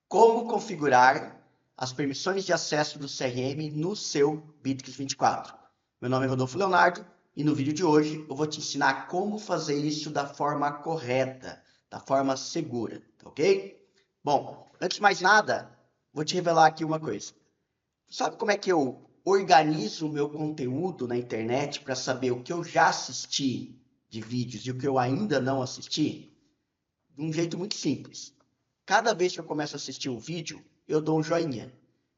Como configurar as permissões de acesso do CRM no seu Bittrex 24. Meu nome é Rodolfo Leonardo e no vídeo de hoje eu vou te ensinar como fazer isso da forma correta, da forma segura, ok? Bom, antes de mais nada, vou te revelar aqui uma coisa. Sabe como é que eu organizo o meu conteúdo na internet para saber o que eu já assisti de vídeos e o que eu ainda não assisti? De um jeito muito simples. Cada vez que eu começo a assistir um vídeo, eu dou um joinha.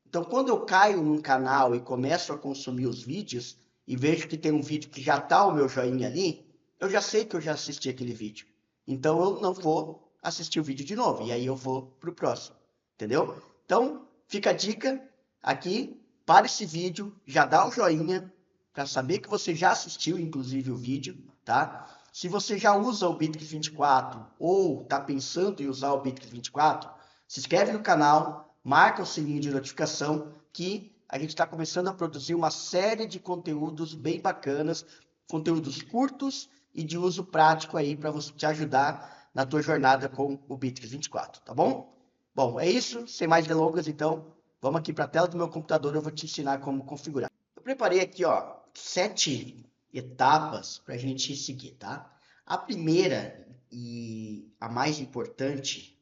Então, quando eu caio num canal e começo a consumir os vídeos e vejo que tem um vídeo que já está o meu joinha ali, eu já sei que eu já assisti aquele vídeo. Então, eu não vou assistir o vídeo de novo. E aí eu vou para o próximo. Entendeu? Então, fica a dica aqui. Para esse vídeo, já dá o joinha para saber que você já assistiu, inclusive, o vídeo, tá? Se você já usa o Bittrex 24 ou está pensando em usar o Bittrex 24, se inscreve no canal, marca o sininho de notificação que a gente está começando a produzir uma série de conteúdos bem bacanas, conteúdos curtos e de uso prático aí para você te ajudar na tua jornada com o Bittrex 24, tá bom? Bom, é isso, sem mais delongas, então, vamos aqui para a tela do meu computador, eu vou te ensinar como configurar. Eu preparei aqui, ó, 7 etapas para a gente seguir, tá? A primeira e a mais importante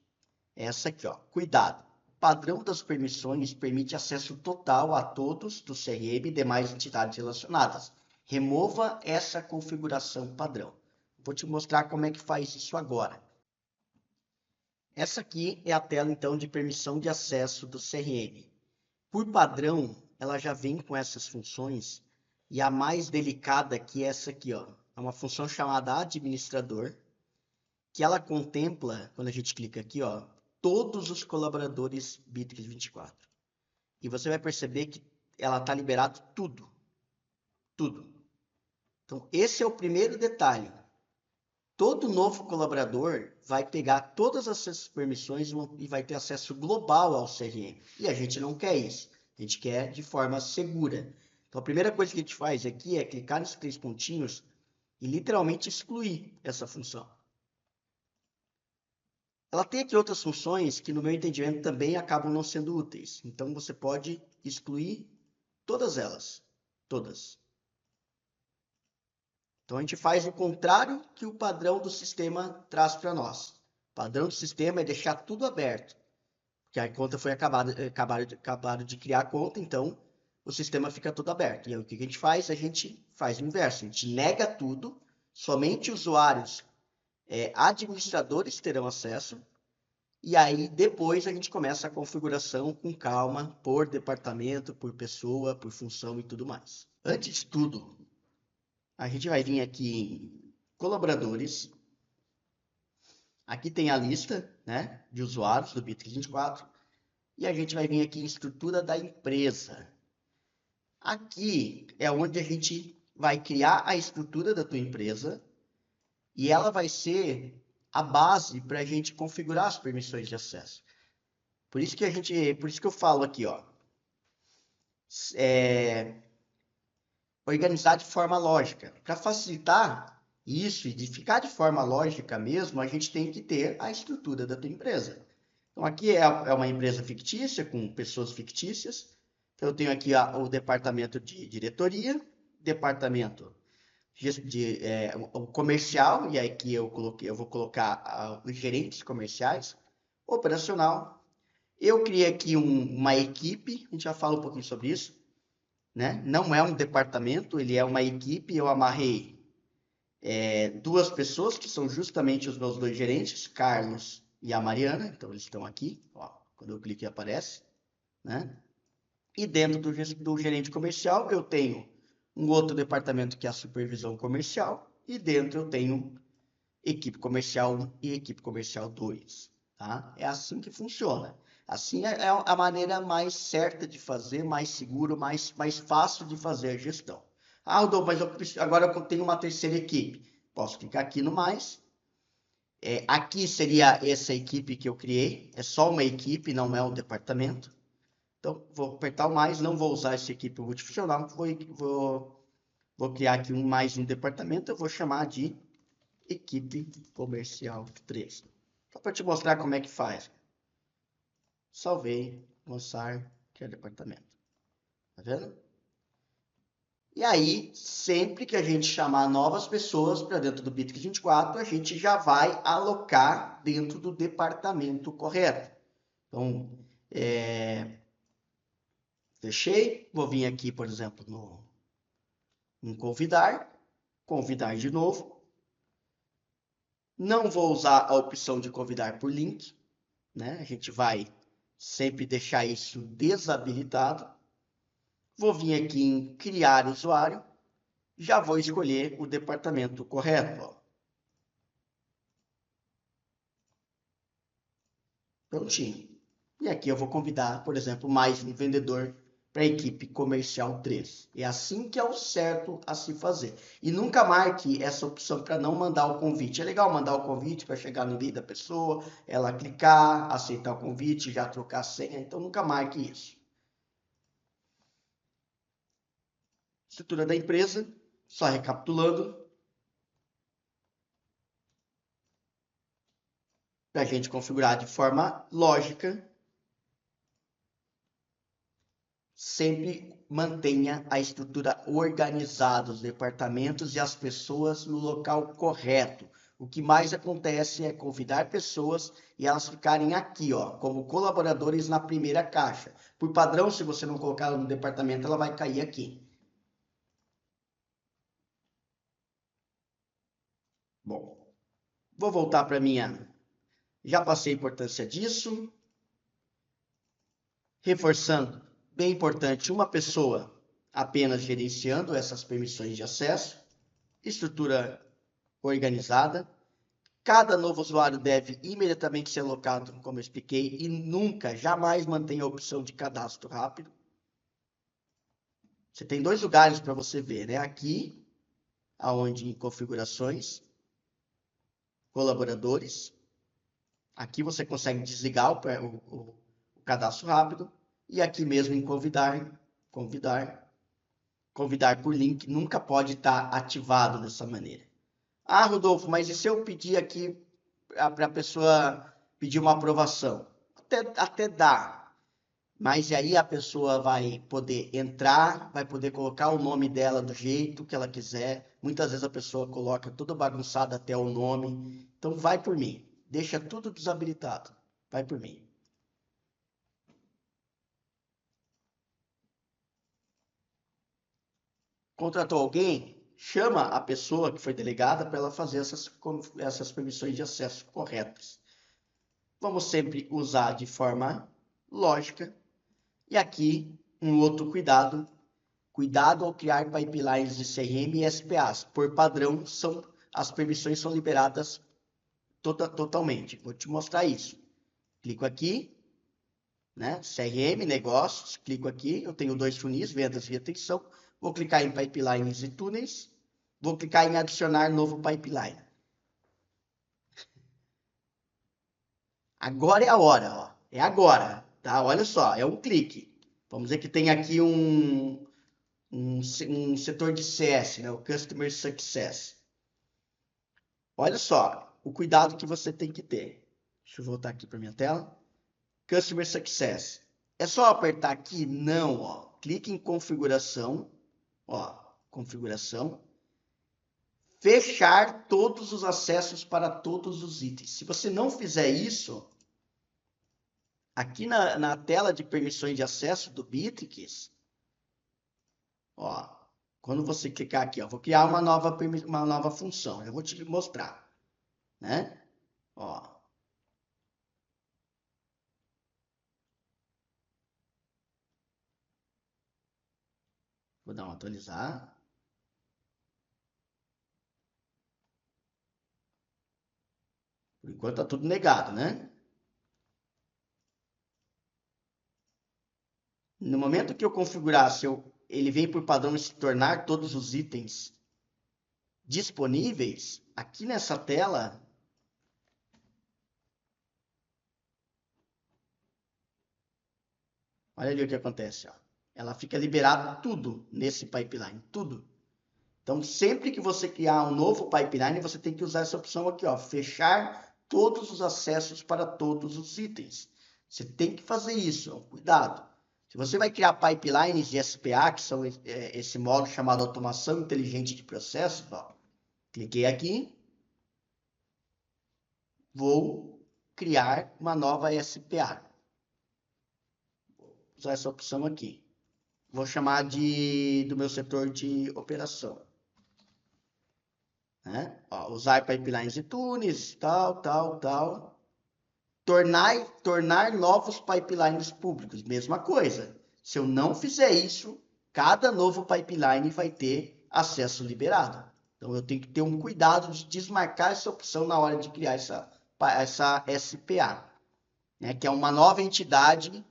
é essa aqui, ó. Cuidado. O padrão das permissões permite acesso total a todos do CRM e demais entidades relacionadas. Remova essa configuração padrão. Vou te mostrar como é que faz isso agora. Essa aqui é a tela, então, de permissão de acesso do CRM. Por padrão, ela já vem com essas funções, e a mais delicada aqui é essa aqui, ó. É uma função chamada administrador, que ela contempla, quando a gente clica aqui, ó, todos os colaboradores Bittrex 24. E você vai perceber que ela está liberado tudo. Tudo. Então, esse é o primeiro detalhe. Todo novo colaborador vai pegar todas essas permissões e vai ter acesso global ao CRM. E a gente não quer isso. A gente quer de forma segura. Então, a primeira coisa que a gente faz aqui é clicar nesses 3 pontinhos e literalmente excluir essa função. Ela tem aqui outras funções que, no meu entendimento, também acabam não sendo úteis. Então, você pode excluir todas elas. Todas. Então, a gente faz o contrário que o padrão do sistema traz para nós. O padrão do sistema é deixar tudo aberto. Porque a conta foi acabaram de criar a conta, então o sistema fica todo aberto. E aí, o que a gente faz? A gente faz o inverso. A gente nega tudo, somente usuários, administradores terão acesso. E aí, depois, a gente começa a configuração com calma, por departamento, por pessoa, por função e tudo mais. Antes de tudo, a gente vai vir aqui em colaboradores. Aqui tem a lista, né, de usuários do Bittrex 24. E a gente vai vir aqui em estrutura da empresa. Aqui é onde a gente vai criar a estrutura da tua empresa. E ela vai ser a base para a gente configurar as permissões de acesso. Por isso que eu falo aqui, ó, organizar de forma lógica. Para facilitar isso e de ficar de forma lógica mesmo, a gente tem que ter a estrutura da tua empresa. Então, aqui é uma empresa fictícia, com pessoas fictícias. Então, eu tenho aqui o departamento de diretoria, departamento o comercial, e aqui eu vou colocar os gerentes comerciais, operacional. Eu criei aqui uma equipe, a gente já fala um pouquinho sobre isso, né? Não é um departamento, ele é uma equipe. Eu amarrei 2 pessoas, que são justamente os meus 2 gerentes, Carlos e a Mariana. Então, eles estão aqui, ó, quando eu clico aparece, né? E dentro do gerente comercial, eu tenho um outro departamento que é a supervisão comercial, e dentro eu tenho equipe comercial 1 e equipe comercial 2. Tá? É assim que funciona. Assim é a maneira mais certa de fazer, mais seguro, mais fácil de fazer a gestão. Ah, mas agora eu tenho uma terceira equipe. Posso clicar aqui no mais. Aqui seria essa equipe que eu criei. É só uma equipe, não é um departamento. Então, vou apertar o mais, não vou usar essa equipe multifuncional, vou criar aqui mais um departamento, eu vou chamar de equipe comercial 3. Só para te mostrar como é que faz. salvei, lançar, criar departamento. Tá vendo? E aí, sempre que a gente chamar novas pessoas para dentro do Bitrix 24, a gente já vai alocar dentro do departamento correto. Então, fechei, vou vir aqui, por exemplo, em convidar de novo. Não vou usar a opção de convidar por link, né? A gente vai sempre deixar isso desabilitado. Vou vir aqui em criar usuário, já vou escolher o departamento correto. Ó. Prontinho. E aqui eu vou convidar, por exemplo, mais um vendedor para a equipe comercial 3. É assim que é o certo a se fazer. E nunca marque essa opção para não mandar o convite. É legal mandar o convite para chegar no e-mail da pessoa, ela clicar, aceitar o convite, já trocar a senha. Então nunca marque isso. Estrutura da empresa, só recapitulando. Para a gente configurar de forma lógica, sempre mantenha a estrutura organizada, os departamentos e as pessoas no local correto. O que mais acontece é convidar pessoas e elas ficarem aqui, ó, como colaboradores na primeira caixa. Por padrão, se você não colocar ela no departamento, ela vai cair aqui. Bom, vou voltar para minha... Já passei a importância disso. Reforçando, bem importante, uma pessoa apenas gerenciando essas permissões de acesso, estrutura organizada. Cada novo usuário deve imediatamente ser alocado, como eu expliquei, e nunca, jamais mantenha a opção de cadastro rápido. Você tem dois lugares para você ver, né? Aqui, aonde em configurações, colaboradores. Aqui você consegue desligar o cadastro rápido. E aqui mesmo em convidar por link nunca pode estar ativado dessa maneira. Ah, Rodolfo, mas e se eu pedir aqui para a pessoa pedir uma aprovação? Até dá, mas aí a pessoa vai poder entrar, vai poder colocar o nome dela do jeito que ela quiser. Muitas vezes a pessoa coloca tudo bagunçado até o nome. Então vai por mim, deixa tudo desabilitado, vai por mim. Contratou alguém? Chama a pessoa que foi delegada para ela fazer essas permissões de acesso corretas. Vamos sempre usar de forma lógica. E aqui, um outro cuidado. Cuidado ao criar pipelines de CRM e SPAs. Por padrão, as permissões são liberadas totalmente. Vou te mostrar isso. Clico aqui, né? CRM, negócios, clico aqui. Eu tenho dois funis, vendas e retenção. Vou clicar em pipelines e túneis. Vou clicar em adicionar novo pipeline. Agora é a hora, ó. É agora, tá? Olha só, é um clique. Vamos dizer que tem aqui um setor de CS, né? O Customer Success. Olha só, o cuidado que você tem que ter. Deixa eu voltar aqui para minha tela. Customer Success. É só apertar aqui? Não, ó. Clique em configuração, ó, configuração. Fechar todos os acessos para todos os itens. Se você não fizer isso, aqui na tela de permissões de acesso do Bitrix, ó, quando você clicar aqui, ó, vou criar uma nova função. Eu vou te mostrar, né? Ó. Vou dar uma atualizar. Por enquanto tá tudo negado, né? No momento que eu configurar, ele vem por padrão se tornar todos os itens disponíveis, aqui nessa tela, olha ali o que acontece, ó. Ela fica liberada tudo nesse pipeline, tudo. Então, sempre que você criar um novo pipeline, você tem que usar essa opção aqui, ó, fechar todos os acessos para todos os itens. Você tem que fazer isso, cuidado. Se você vai criar pipelines de SPA, que são esse módulo chamado automação inteligente de processos, ó, cliquei aqui, vou criar uma nova SPA. Vou usar essa opção aqui. Vou chamar do meu setor de operação. Né? Ó, usar pipelines de tunes, tal. Tornar novos pipelines públicos, mesma coisa. Se eu não fizer isso, cada novo pipeline vai ter acesso liberado. Então eu tenho que ter um cuidado de desmarcar essa opção na hora de criar essa SPA, né? Que é uma nova entidade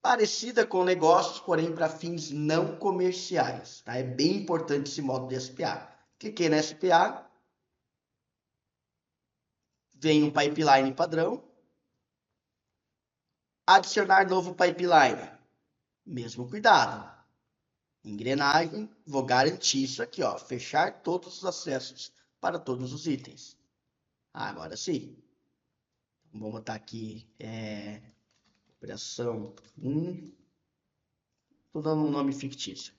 parecida com negócios, porém para fins não comerciais. Tá? É bem importante esse modo de SPA. Cliquei na SPA, vem um pipeline padrão. Adicionar novo pipeline. Mesmo cuidado. Engrenagem, vou garantir isso aqui, ó. Fechar todos os acessos para todos os itens. Agora sim. Vou botar aqui operação 1. Estou dando um nome fictício.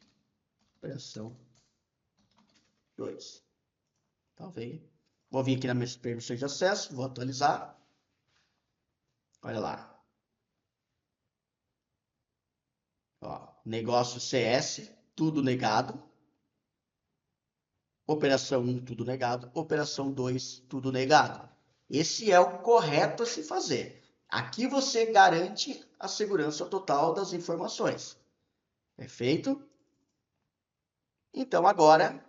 Operação 2. Talvez. Vou vir aqui nas minhas permissões de acesso, vou atualizar. Olha lá. Ó, negócio CS, tudo negado. Operação 1, tudo negado. Operação 2, tudo negado. Esse é o correto a se fazer. Aqui você garante a segurança total das informações. Perfeito? Então, agora,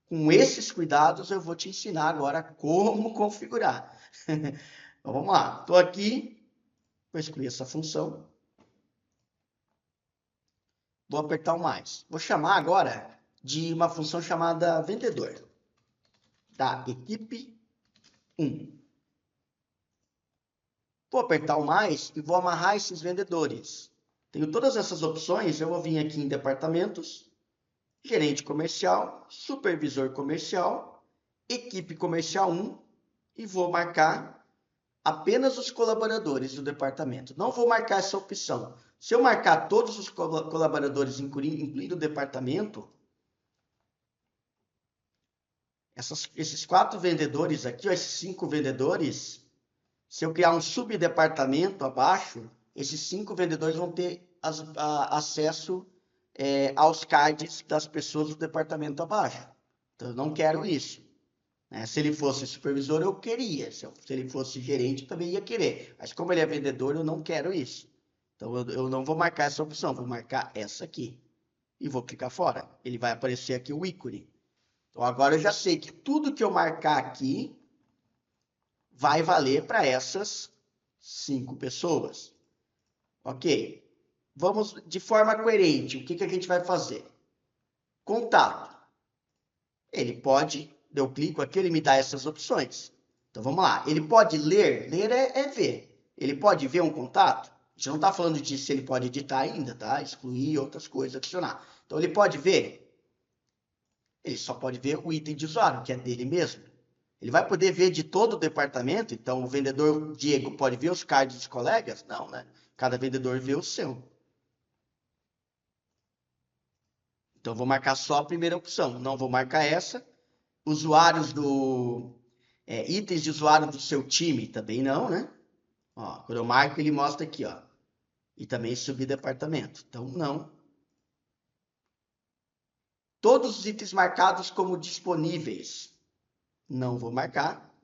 com esses cuidados, eu vou te ensinar agora como configurar. Então, vamos lá. Estou aqui, vou excluir essa função. Vou apertar o mais. Vou chamar agora de uma função chamada vendedor. Da equipe 1. Vou apertar o mais e vou amarrar esses vendedores. Tenho todas essas opções, eu vou vir aqui em departamentos, gerente comercial, supervisor comercial, equipe comercial 1 e vou marcar apenas os colaboradores do departamento. Não vou marcar essa opção. Se eu marcar todos os colaboradores, incluindo o departamento, esses 4 vendedores aqui, ó, esses 5 vendedores, se eu criar um subdepartamento abaixo, esses 5 vendedores vão ter acesso aos cards das pessoas do departamento abaixo. Então, eu não quero isso. Né? Se ele fosse supervisor, eu queria. Se ele fosse gerente, eu também ia querer. Mas como ele é vendedor, eu não quero isso. Então, eu não vou marcar essa opção, vou marcar essa aqui. E vou clicar fora. Ele vai aparecer aqui o ícone. Então, agora eu já sei que tudo que eu marcar aqui vai valer para essas 5 pessoas. Ok? Vamos de forma coerente. O que a gente vai fazer? Contato. Ele pode, eu clico aqui, ele me dá essas opções. Então vamos lá. Ele pode ler, ler é ver. Ele pode ver um contato? A gente não está falando de se ele pode editar ainda, tá? Excluir outras coisas, adicionar. Então ele pode ver? Ele só pode ver o item de usuário, que é dele mesmo. Ele vai poder ver de todo o departamento, então o vendedor Diego pode ver os cards dos colegas? Não, né? Cada vendedor vê o seu. Então, vou marcar só a primeira opção. Não vou marcar essa. Usuários itens de usuário do seu time, também não, né? Ó, quando eu marco, ele mostra aqui, ó. E também subdepartamento. Então, não. Todos os itens marcados como disponíveis. Não vou marcar.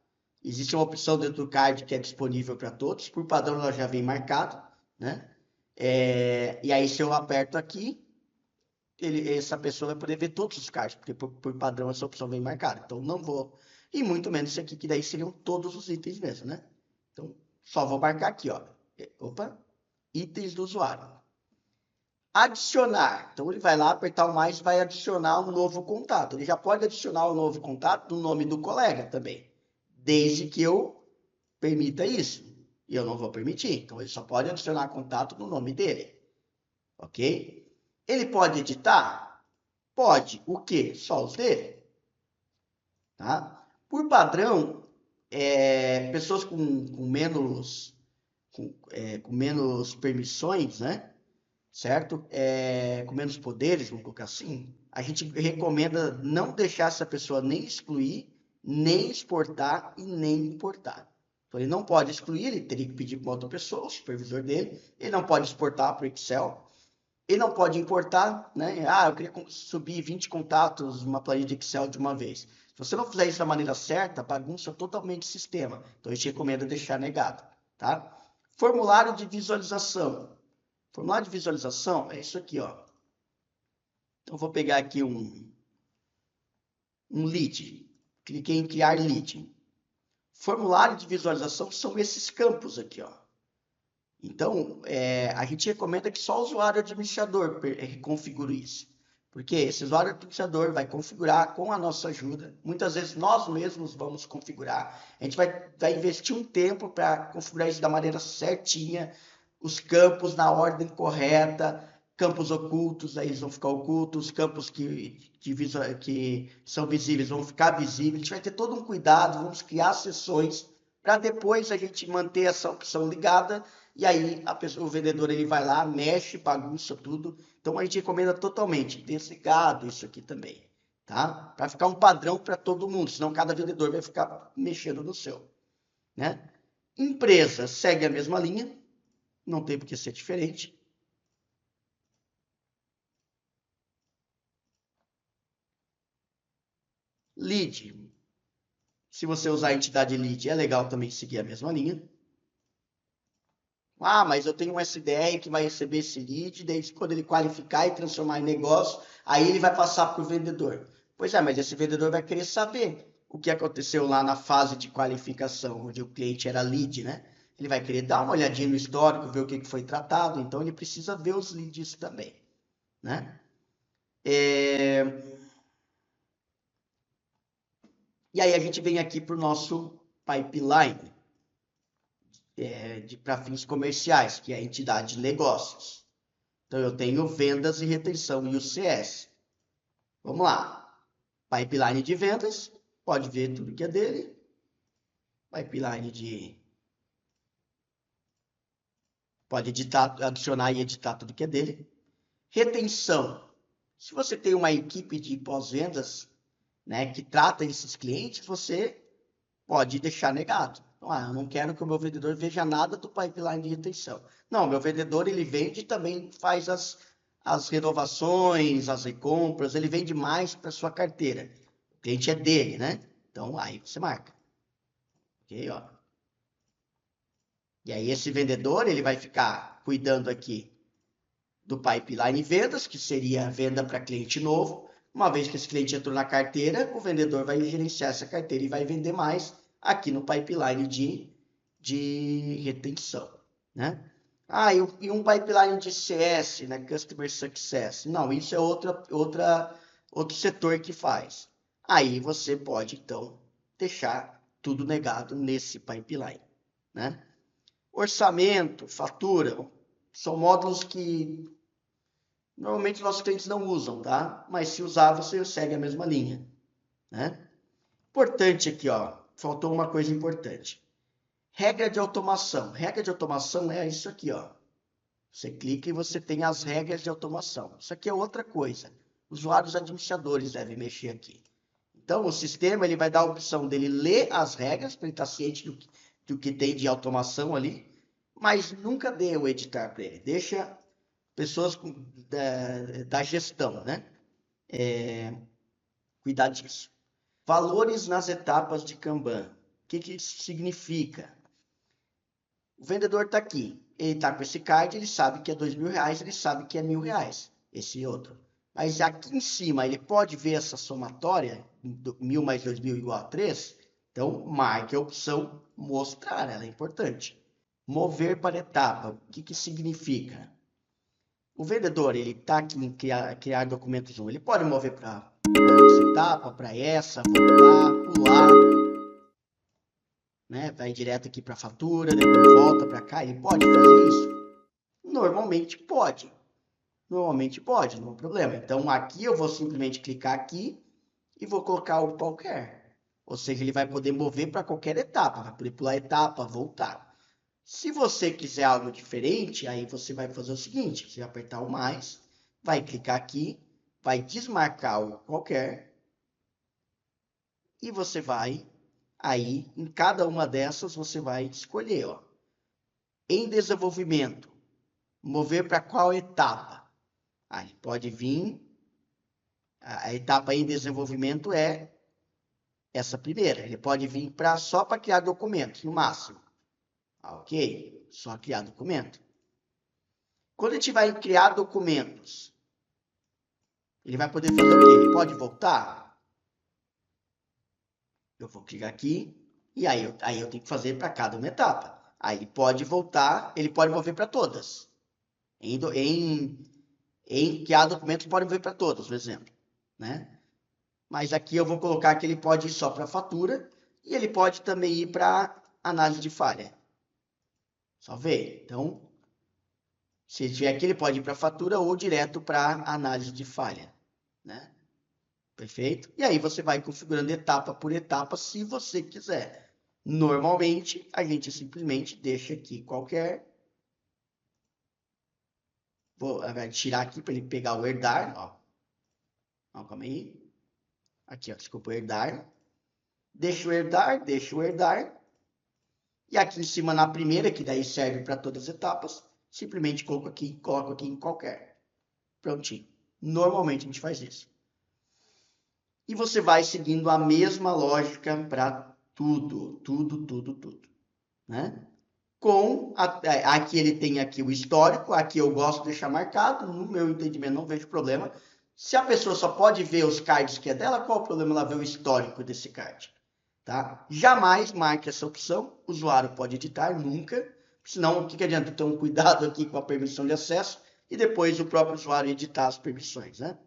Existe uma opção dentro do card que é disponível para todos. Por padrão, ela já vem marcado, né? E aí, se eu aperto aqui, essa pessoa vai poder ver todos os cards, porque por padrão essa opção vem marcada. Então, não vou. E muito menos isso aqui, que daí seriam todos os itens mesmo, né? Então, só vou marcar aqui, ó. Opa, itens do usuário. Adicionar. Então, ele vai lá, apertar o mais e vai adicionar um novo contato. Ele já pode adicionar um novo contato no nome do colega também, desde que eu permita isso. E eu não vou permitir. Então, ele só pode adicionar contato no nome dele. Ok? Ele pode editar? Pode. O quê? Só os dele. Tá? Por padrão, pessoas com com menos permissões, né? Certo? Com menos poderes, vamos colocar assim, a gente recomenda não deixar essa pessoa nem excluir, nem exportar e nem importar. Então, ele não pode excluir, ele teria que pedir para uma outra pessoa, o supervisor dele, ele não pode exportar para o Excel, ele não pode importar, né? Eu queria subir 20 contatos numa planilha de Excel de uma vez. Se você não fizer isso da maneira certa, bagunça totalmente o sistema. Então, a gente recomenda deixar negado, tá? Formulário de visualização. Formulário de visualização é isso aqui, ó. Então, eu vou pegar aqui um lead. Cliquei em criar lead. Formulário de visualização são esses campos aqui, ó. Então, a gente recomenda que só o usuário administrador configure isso. Porque esse usuário administrador vai configurar com a nossa ajuda. Muitas vezes nós mesmos vamos configurar. A gente vai investir um tempo para configurar isso da maneira certinha, os campos na ordem correta, campos ocultos, aí eles vão ficar ocultos, campos que são visíveis vão ficar visíveis. A gente vai ter todo um cuidado, vamos criar sessões para depois a gente manter essa opção ligada, e aí o vendedor ele vai lá, mexe, bagunça tudo. Então a gente recomenda totalmente desligado isso aqui também, tá? Para ficar um padrão para todo mundo, senão cada vendedor vai ficar mexendo no seu, né? Empresa segue a mesma linha, não tem por que ser diferente. Lead. Se você usar a entidade lead, é legal também seguir a mesma linha. Mas eu tenho um SDR que vai receber esse lead, daí quando ele qualificar e transformar em negócio, aí ele vai passar para o vendedor. Pois é, mas esse vendedor vai querer saber o que aconteceu lá na fase de qualificação, onde o cliente era lead, né? Ele vai querer dar uma olhadinha no histórico, ver o que foi tratado, então ele precisa ver os leads também, né? E aí a gente vem aqui para o nosso pipeline, para fins comerciais, que é a entidade de negócios. Então eu tenho vendas e retenção e o CS. Vamos lá. Pipeline de vendas, pode ver tudo que é dele. Pipeline de... Pode editar, adicionar e editar tudo que é dele. Retenção. Se você tem uma equipe de pós-vendas, né, que trata esses clientes, você pode deixar negado. Então, eu não quero que o meu vendedor veja nada do pipeline de retenção. Não, meu vendedor ele vende e também faz as renovações, as recompras, ele vende mais para sua carteira. O cliente é dele, né? Então, aí você marca. Ok, ó. E aí esse vendedor, ele vai ficar cuidando aqui do pipeline vendas, que seria a venda para cliente novo. Uma vez que esse cliente entrou na carteira, o vendedor vai gerenciar essa carteira e vai vender mais aqui no pipeline de retenção, né? E um pipeline de CS, né? Customer Success. Não, isso é outro setor que faz. Aí você pode, então, deixar tudo negado nesse pipeline, né? Orçamento, fatura, são módulos que normalmente nossos clientes não usam, tá? Mas se usar, você segue a mesma linha, né? Importante aqui, ó, faltou uma coisa importante. Regra de automação. Regra de automação é isso aqui, ó. Você clica e você tem as regras de automação. Isso aqui é outra coisa. Usuários administradores devem mexer aqui. Então, o sistema ele vai dar a opção dele ler as regras, para ele estar ciente do que tem de automação ali, mas nunca dê o editar para ele. Deixa pessoas da gestão, né? Cuidar disso. Valores nas etapas de Kanban. O que isso significa? O vendedor está aqui, ele está com esse card, ele sabe que é R$2.000, ele sabe que é R$1.000, esse outro. Mas aqui em cima ele pode ver essa somatória, 1.000 mais 2.000 igual a 3, então marque a opção mostrar, ela é importante. Mover para etapa, o que significa? O vendedor, ele está aqui em criar documentos 1, ele pode mover para essa etapa, para essa, voltar, pular, né? Vai direto aqui para a fatura, depois volta para cá, ele pode fazer isso? Normalmente pode. Normalmente pode, não é um problema. Então aqui eu vou simplesmente clicar aqui e vou colocar o qualquer. Ou seja, ele vai poder mover para qualquer etapa, vai poder pular etapa, voltar. Se você quiser algo diferente, aí você vai fazer o seguinte, você vai apertar o mais, vai clicar aqui, vai desmarcar o qualquer, e você vai, aí, em cada uma dessas, você vai escolher, ó, em desenvolvimento, mover para qual etapa? Aí pode vir, a etapa em desenvolvimento é essa primeira, ele pode vir só para criar documentos, no máximo. Ok, só criar documento. Quando a gente vai criar documentos, ele vai poder fazer o quê? Ele pode voltar? Eu vou clicar aqui, e aí eu tenho que fazer para cada uma etapa. Aí ele pode voltar, ele pode mover para todas. Em criar documentos, pode mover para todos, por exemplo. Né? Mas aqui eu vou colocar que ele pode ir só para fatura, e ele pode também ir para análise de falha. Só ver. Então, se ele tiver aqui, ele pode ir para fatura ou direto para análise de falha. Né? Perfeito? E aí você vai configurando etapa por etapa, se você quiser. Normalmente, a gente simplesmente deixa aqui qualquer. Vou tirar aqui para ele pegar o herdar. Ó, calma aí. Aqui, ó, desculpa, o herdar. Deixa o herdar, deixa o herdar. E aqui em cima, na primeira, que daí serve para todas as etapas, simplesmente coloco aqui em qualquer. Prontinho. Normalmente a gente faz isso. E você vai seguindo a mesma lógica para tudo. Né? Aqui ele tem aqui o histórico, aqui eu gosto de deixar marcado, no meu entendimento não vejo problema. Se a pessoa só pode ver os cards que é dela, qual o problema ela ver o histórico desse card? Tá? Jamais marque essa opção, o usuário pode editar, nunca, senão o que adianta ter um cuidado aqui com a permissão de acesso e depois o próprio usuário editar as permissões. Né?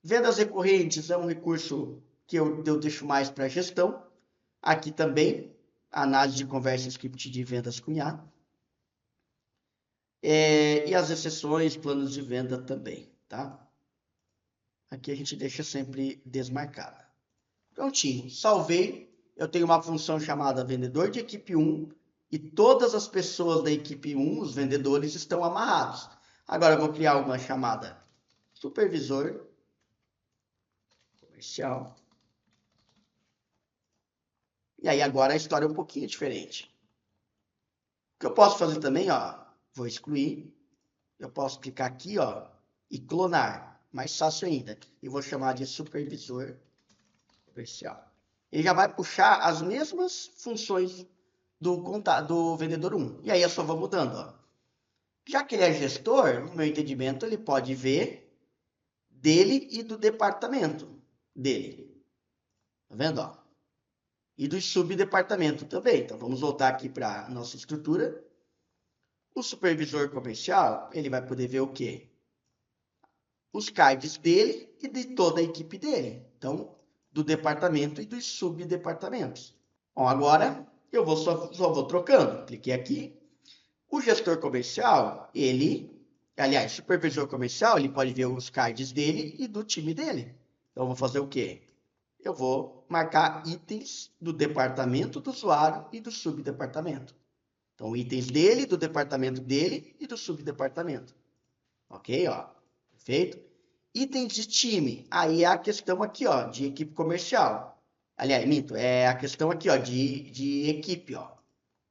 Vendas recorrentes é um recurso que eu deixo mais para gestão, aqui também, análise de conversa script de vendas com IA. E as exceções, planos de venda também, tá? Aqui a gente deixa sempre desmarcada. Prontinho, salvei. Eu tenho uma função chamada vendedor de equipe 1 e todas as pessoas da equipe 1, os vendedores, estão amarrados. Agora eu vou criar uma chamada supervisor comercial. E aí agora a história é um pouquinho diferente. O que eu posso fazer também, ó, vou excluir. Eu posso clicar aqui, ó, e clonar. Mais fácil ainda. E vou chamar de supervisor comercial. Ele já vai puxar as mesmas funções do vendedor 1. E aí eu só vou mudando, ó. Já que ele é gestor, no meu entendimento, ele pode ver dele e do departamento dele. Tá vendo, ó? E do subdepartamento também. Então vamos voltar aqui para a nossa estrutura. O supervisor comercial, ele vai poder ver o quê? Os cards dele e de toda a equipe dele. Então, do departamento e dos subdepartamentos. Bom, agora eu só vou trocando. Cliquei aqui. O gestor comercial, aliás, o supervisor comercial, ele pode ver os cards dele e do time dele. Então, eu vou fazer o quê? Eu vou marcar itens do departamento do usuário e do subdepartamento. Então, itens dele, do departamento dele e do subdepartamento. Ok, ó. Perfeito? Itens de time. Aí é a questão aqui, ó, de equipe comercial. Aliás, minto, é a questão aqui, ó, de equipe, ó.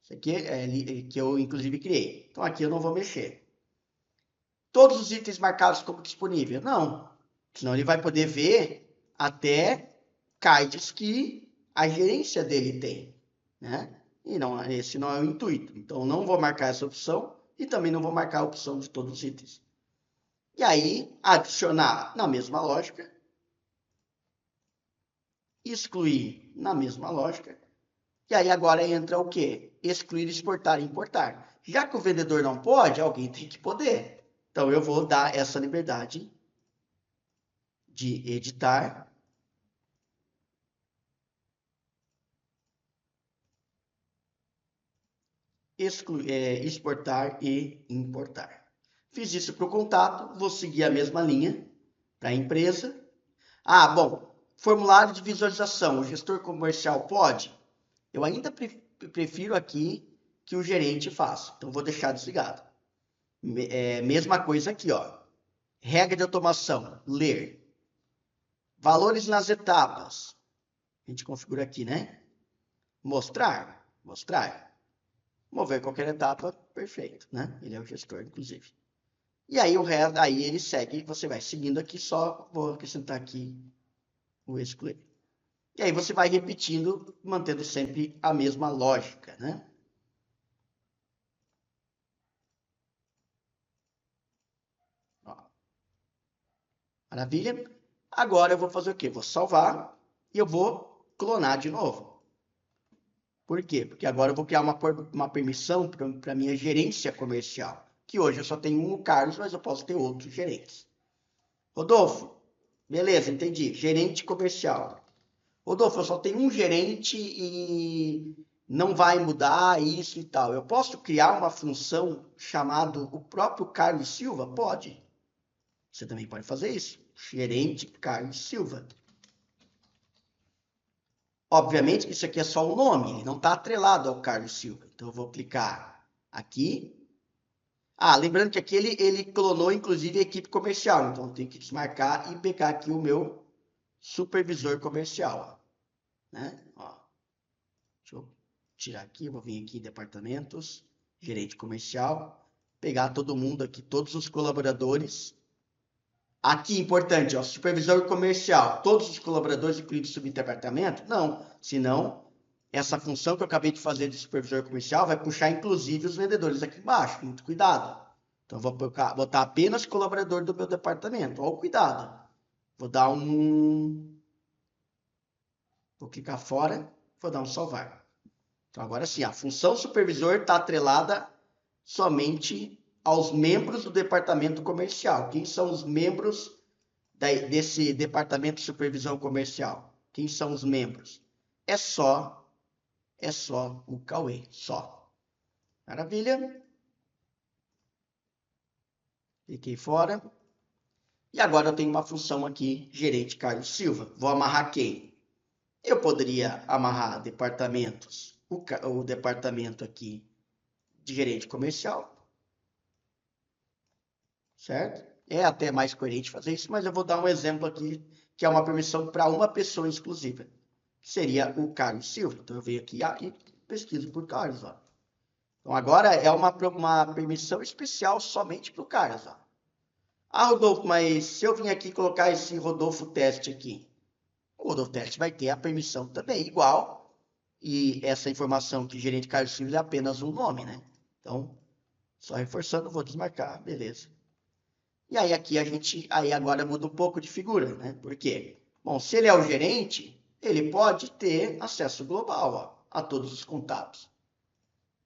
Isso aqui é que eu, inclusive, criei. Então, aqui eu não vou mexer. Todos os itens marcados como disponível? Não. Senão ele vai poder ver até cards que a gerência dele tem, né? E não, esse não é o intuito. Então, não vou marcar essa opção e também não vou marcar a opção de todos os itens. E aí, adicionar na mesma lógica, excluir na mesma lógica. E aí agora entra o quê? Excluir, exportar e importar. Já que o vendedor não pode, alguém tem que poder. Então, eu vou dar essa liberdade de editar, exportar e importar. Fiz isso para o contato, vou seguir a mesma linha para a empresa. Ah, bom, formulário de visualização, o gestor comercial pode? Eu ainda prefiro aqui que o gerente faz. Então, vou deixar desligado. Mesma coisa aqui, ó. Regra de automação, ler. Valores nas etapas. A gente configura aqui, né? Mostrar. Mover qualquer etapa, perfeito, né? Ele é o gestor, inclusive. E aí, aí ele segue, você vai seguindo aqui, só vou acrescentar aqui o excluir. E aí você vai repetindo, mantendo sempre a mesma lógica, né? Ó. Maravilha? Agora eu vou fazer o quê? Vou salvar e eu vou clonar de novo. Por quê? Porque agora eu vou criar uma permissão para a minha gerência comercial. Que hoje eu só tenho um Carlos, mas eu posso ter outros gerentes. Rodolfo, beleza, entendi. Gerente comercial. Rodolfo, eu só tenho um gerente e não vai mudar isso e tal. Eu posso criar uma função chamada o próprio Carlos Silva? Pode. Você também pode fazer isso. Gerente Carlos Silva. Obviamente que isso aqui é só o nome, ele não está atrelado ao Carlos Silva. Então eu vou clicar aqui. Ah, lembrando que aqui ele clonou inclusive a equipe comercial, então eu tenho que desmarcar e pegar aqui o meu supervisor comercial. Né? Ó, deixa eu tirar aqui, vou vir aqui em departamentos, gerente comercial, pegar todo mundo aqui, todos os colaboradores. Aqui, importante, ó, supervisor comercial, todos os colaboradores incluídos no subdepartamento? Não, senão essa função que eu acabei de fazer de supervisor comercial vai puxar inclusive os vendedores aqui embaixo, muito cuidado. Então, vou botar apenas colaborador do meu departamento, ó, cuidado. Vou dar vou clicar fora, vou dar um salvar. Então, agora sim, a função supervisor está atrelada somente aos membros do departamento comercial. Quem são os membros desse departamento de supervisão comercial? Quem são os membros? É só o Cauê, só. Maravilha. Cliquei fora. E agora eu tenho uma função aqui, gerente Carlos Silva. Vou amarrar quem? Eu poderia amarrar departamentos, o departamento aqui de gerente comercial, certo? É até mais coerente fazer isso, mas eu vou dar um exemplo aqui, que é uma permissão para uma pessoa exclusiva, que seria o Carlos Silva. Então eu venho aqui e pesquiso por Carlos. Ó. Então agora é uma permissão especial somente para o Carlos. Ó. Ah, Rodolfo, mas se eu vim aqui colocar esse Rodolfo Teste aqui, o Rodolfo Teste vai ter a permissão também, igual, e essa informação que gerente Carlos Silva é apenas um nome, né? Então, só reforçando, vou desmarcar, beleza. E aí aqui aí agora muda um pouco de figura, né? Por quê? Bom, se ele é o gerente, ele pode ter acesso global, ó, a todos os contatos.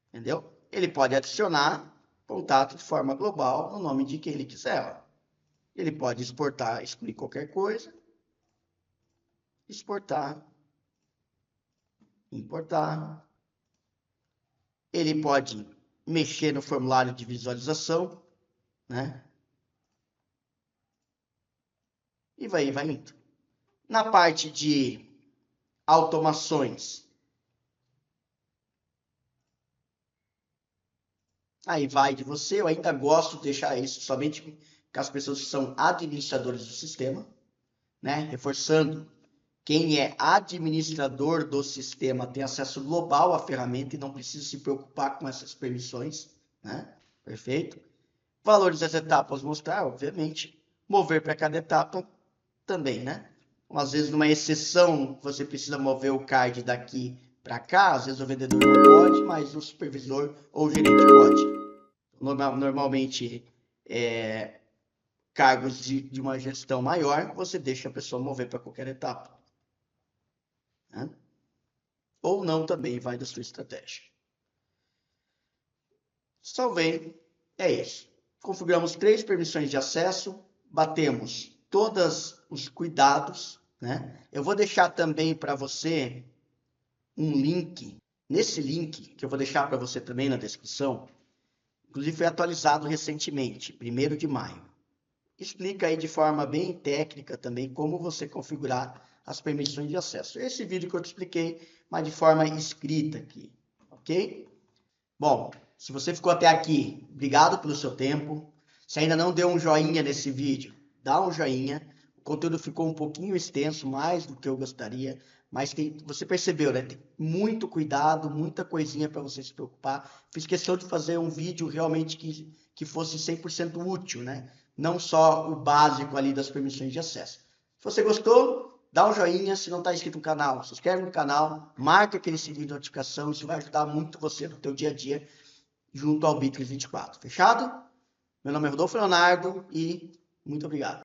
Entendeu? Ele pode adicionar contato de forma global no nome de quem ele quiser, ó. Ele pode exportar, excluir qualquer coisa, exportar, importar. Ele pode mexer no formulário de visualização, né? E vai indo. Na parte de automações, aí vai de você. Eu ainda gosto de deixar isso somente com as pessoas que são administradores do sistema, né? Reforçando, quem é administrador do sistema tem acesso global à ferramenta e não precisa se preocupar com essas permissões, né? Perfeito? Valores das etapas mostrar, obviamente. Mover para cada etapa também, né? Às vezes, numa exceção, você precisa mover o card daqui para cá, às vezes o vendedor não pode, mas o supervisor ou o gerente pode. Normalmente, cargos de uma gestão maior, você deixa a pessoa mover para qualquer etapa. Né? Ou não também, vai da sua estratégia. Salvei, é isso. Configuramos 3 permissões de acesso, batemos todos os cuidados, né? Eu vou deixar também para você um link. Nesse link, que eu vou deixar para você também na descrição, inclusive foi atualizado recentemente, 1º de maio. Explica aí de forma bem técnica também como você configurar as permissões de acesso. Esse vídeo que eu te expliquei, mas de forma escrita aqui, ok? Bom, se você ficou até aqui, obrigado pelo seu tempo. Se ainda não deu um joinha nesse vídeo, dá um joinha. O conteúdo ficou um pouquinho extenso, mais do que eu gostaria, mas você percebeu, né? Tem muito cuidado, muita coisinha para você se preocupar. Fiz questão de fazer um vídeo realmente que fosse 100% útil, né? Não só o básico ali das permissões de acesso. Se você gostou, dá um joinha. Se não está inscrito no canal, se inscreve no canal, marca aquele sininho de notificação. Isso vai ajudar muito você no teu dia a dia junto ao Bitrix 24. Fechado? Meu nome é Rodolfo Leonardo e muito obrigado.